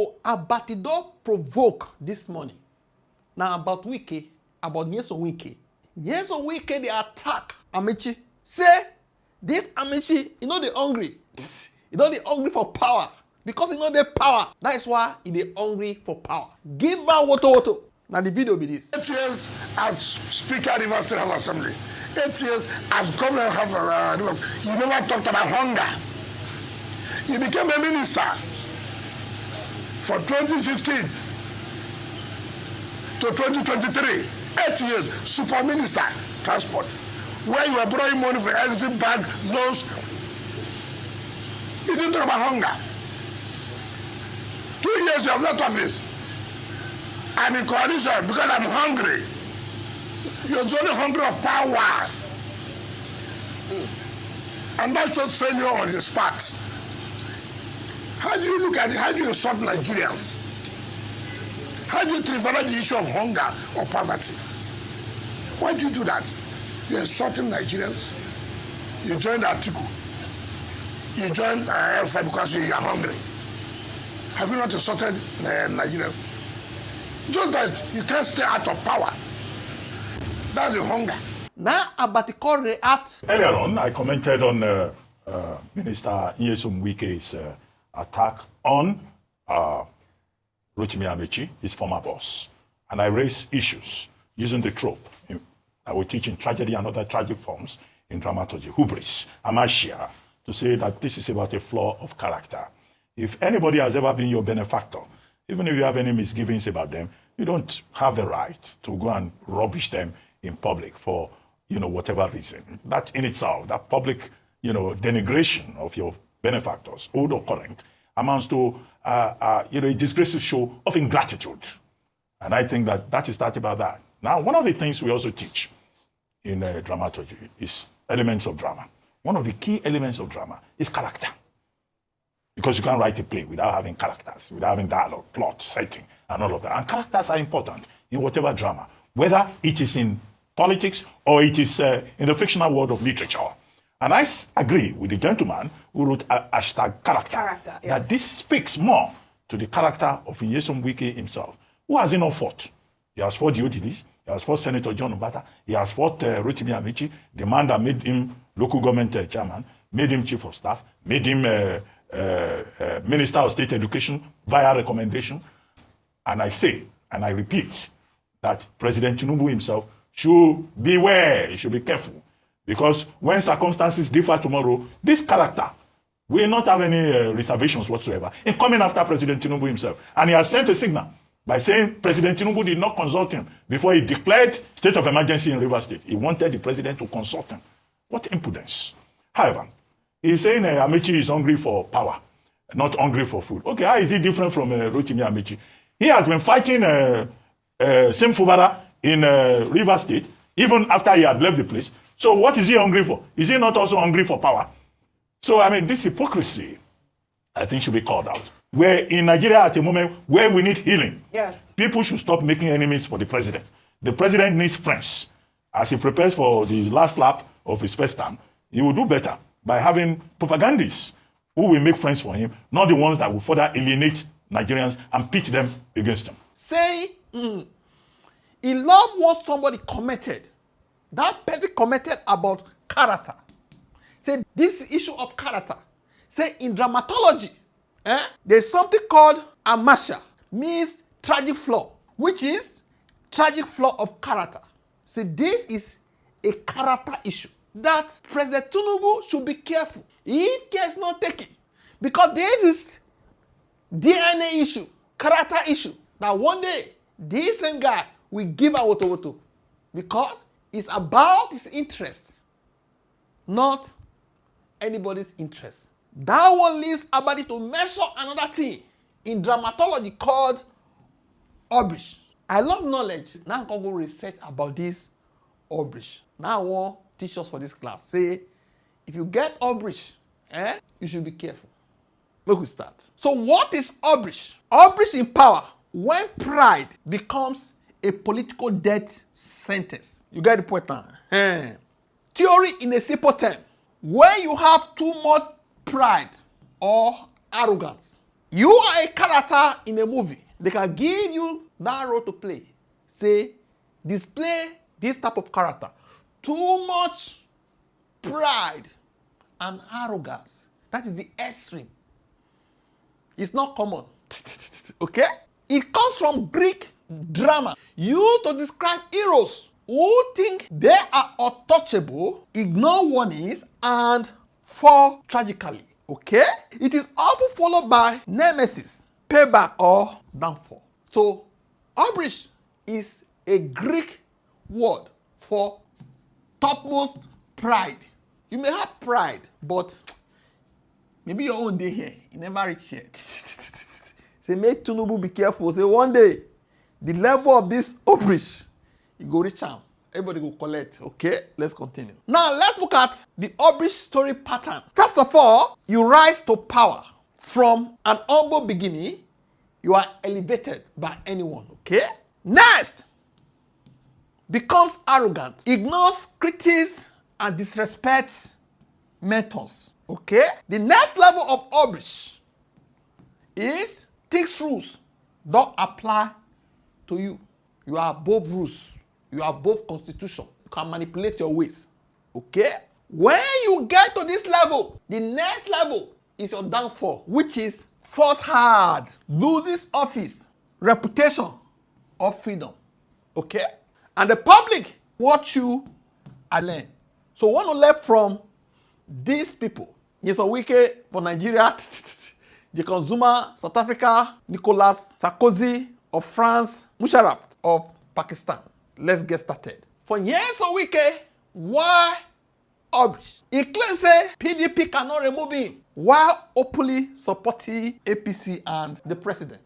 So Abati don't provoke this morning. Now about Wike, about Nyesom Wike. Nyesom Wike they attack Amaechi. Say this Amaechi, you know they hungry. You know they hungry for power. Because you know they power. That is why they hungry for power. Give back woto. Now the video be this. 8 years as Speaker of the State House Assembly. 8 years as Governor of you never talked about hunger. You became a minister for 2015 to 2023. 8 years, super minister, transport. Where you were borrowing money for exit bag loans. You didn't talk about hunger. 2 years you have left office. I'm in coalition because I'm hungry. You're only hungry of power. And that's just failure on his part. How do you look at it? How do you insult Nigerians? How do you treat the issue of hunger or poverty? Why do you do that? You're insulting Nigerians. You joined Atiku. You joined Alpha because you are hungry. Have you not insulted Nigerians? Just that you can't stay out of power. That's the hunger. Now Abati call react. Earlier on, I commented on Minister Nyesom Wike's attack on Rotimi Amaechi, his former boss. And I raised issues using the trope that we teach in tragedy and other tragic forms in dramaturgy, hubris, amasia, to say that this is about a flaw of character. If anybody has ever been your benefactor, even if you have any misgivings about them, you don't have the right to go and rubbish them in public for, whatever reason. That in itself, that public, denigration of your benefactors, old or current, amounts to, a disgraceful show of ingratitude. And I think that is that about that. Now, one of the things we also teach in dramaturgy is elements of drama. One of the key elements of drama is character. Because you can't write a play without having characters, without having dialogue, plot, setting, and all of that. And characters are important in whatever drama, whether it is in politics or it is in the fictional world of literature. And I agree with the gentleman who wrote #character, yes, that this speaks more to the character of Nyesom Wike himself. Who has he not fought? He has fought the Odilis, he has fought Senator John Obata, he has fought Rotimi Amaechi, the man that made him local government chairman, made him chief of staff, made him Minister of State Education via recommendation. And I say, and I repeat, that President Tinubu himself should beware, he should be careful. Because when circumstances differ tomorrow, this character will not have any reservations whatsoever in coming after President Tinubu himself. And he has sent a signal by saying President Tinubu did not consult him before he declared state of emergency in Rivers State. He wanted the president to consult him. What impudence. However, he's saying Amaechi is hungry for power, not hungry for food. Okay, how is he different from Rotimi Amaechi? He has been fighting Sim Fubara in Rivers State, even after he had left the place. So what is he hungry for? Is he not also hungry for power? So, this hypocrisy, I think, should be called out. We're in Nigeria at a moment where we need healing. Yes. People should stop making enemies for the president. The president needs friends. As he prepares for the last lap of his first term, he will do better by having propagandists who will make friends for him, not the ones that will further alienate Nigerians and pitch them against him. Say, he loved what somebody commented. That person commented about character. Say, this issue of character. Say, in dramatology, there's something called amasia, means tragic flaw, which is tragic flaw of character. Say, this is a character issue that President Tinubu should be careful if care is not taken. Because this is DNA issue, character issue. That one day, this same guy will give out woto. Because it's about his interest, not anybody's interest. That one leads Abati to measure another thing in dramatology called hubris. I love knowledge. Now I'm going to go research about this hubris. Now I want to teach us for this class. Say, if you get hubris, you should be careful. Look, we start. So what is hubris? Hubris in power, when pride becomes a political death sentence. You get the point now? Theory in a simple term. When you have too much pride or arrogance, You are a character in a movie. They can give you that role to play. Say, display this type of character. Too much pride and arrogance. That is the extreme. It's not common. Okay? It comes from Greek drama, used to describe heroes who think they are untouchable, ignore warnings, and fall tragically. Okay? It is often followed by nemesis, payback, or downfall. So, hubris is a Greek word for topmost pride. You may have pride, but maybe your own day here, you never reach here. Say, make Tinubu be careful. Say, one day, the level of this hubris, you go reach am. Everybody go collect. Okay, let's continue. Now, let's look at the hubris story pattern. First of all, you rise to power. From an humble beginning, you are elevated by anyone. Okay? Next, becomes arrogant, ignores critics, and disrespects mentors. Okay? The next level of hubris is thinks rules don't apply to you. You are above rules. You are above constitution. You can manipulate your ways. Okay? When you get to this level, the next level is your downfall, which is force hard, loses office, reputation, or freedom. Okay? And the public watch you and learn. So want to learn from these people. Nyesom Wike for Nigeria, Jacob Zuma, South Africa, Nicolas Sarkozy of France, Musharraf of Pakistan. Let's get started. For Nyesom Wike, why hubris? He claims that PDP cannot remove him while openly supporting APC and the president.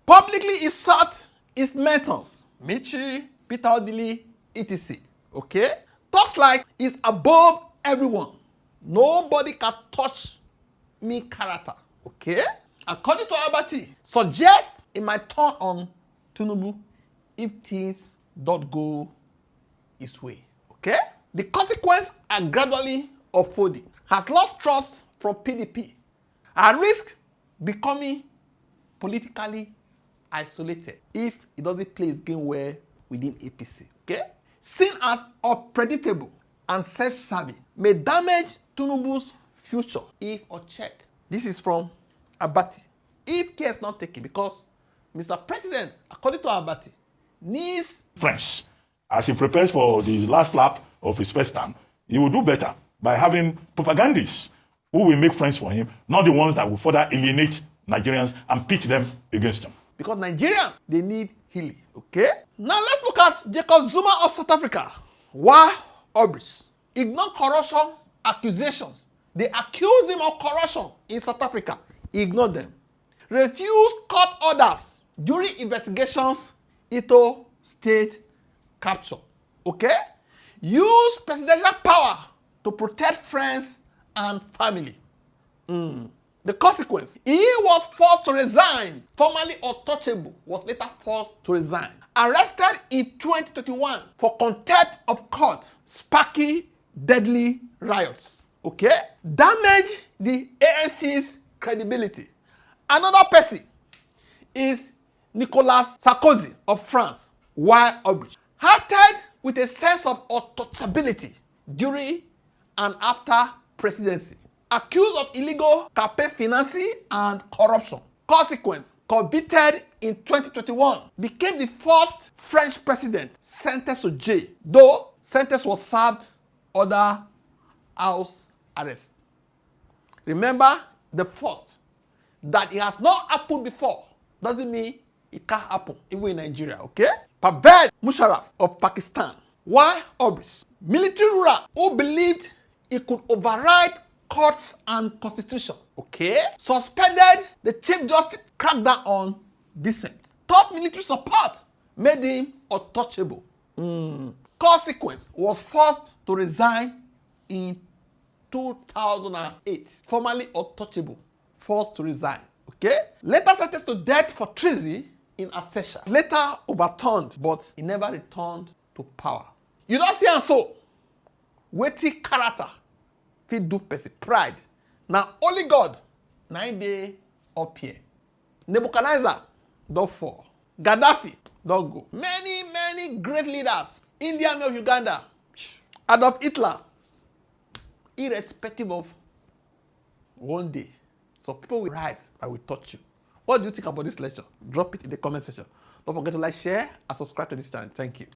Publicly, he sought his mentors, Michi, Peter Odili, etc. Okay? Talks like he's above everyone. Nobody can touch me character. Okay? According to Abati, suggests it might turn on Tinubu if things don't go his way. Okay? The consequences are gradually unfolding. Has lost trust from PDP and risk becoming politically isolated if it doesn't play his game well within APC. Okay? Seen as unpredictable and self-serving may damage Tinubu's future if unchecked. This is from Abati. If care is not taken, because Mr. President, according to Abati, needs friends. As he prepares for the last lap of his first term, he will do better by having propagandists who will make friends for him, not the ones that will further alienate Nigerians and pit them against him. Because Nigerians, they need healing. Okay? Now let's look at Jacob Zuma of South Africa. Why hubris? Ignore corruption accusations. They accuse him of corruption in South Africa. He ignored them. Refused court orders during investigations into state capture. Okay? Use presidential power to protect friends and family. The consequence, he was forced to resign. Formerly untouchable, was later forced to resign. Arrested in 2021 for contempt of court, sparking deadly riots. Okay? Damage the ANC's credibility. Another person is Nicolas Sarkozy of France. Why hubris? Acted with a sense of untouchability during and after presidency. Accused of illegal campaign financing and corruption. Consequence, convicted in 2021, became the first French president sentenced to jail, though sentence was served under house arrest. Remember, the first, that it has not happened before doesn't mean it can't happen, even in Nigeria, okay? Pervez Musharraf of Pakistan. Why hubris? Military ruler who believed he could override courts and constitution, okay? Suspended the Chief Justice, cracked down on dissent. Top military support made him untouchable. Consequence, was forced to resign in 2008. Formerly untouchable, forced to resign, okay? Later sentenced to death for treason in accession. Later overturned, but he never returned to power. You don't see am so. Wetin character fit do person? Pride. Now only God na him dey up here. Nebuchadnezzar don't fall. Gaddafi don't go. Many, many great leaders. Indian of Uganda. Adolf Hitler. Irrespective of one day. So people will rise and will touch you. What do you think about this lecture? Drop it in the comment section. Don't forget to like, share, and subscribe to this channel. Thank you.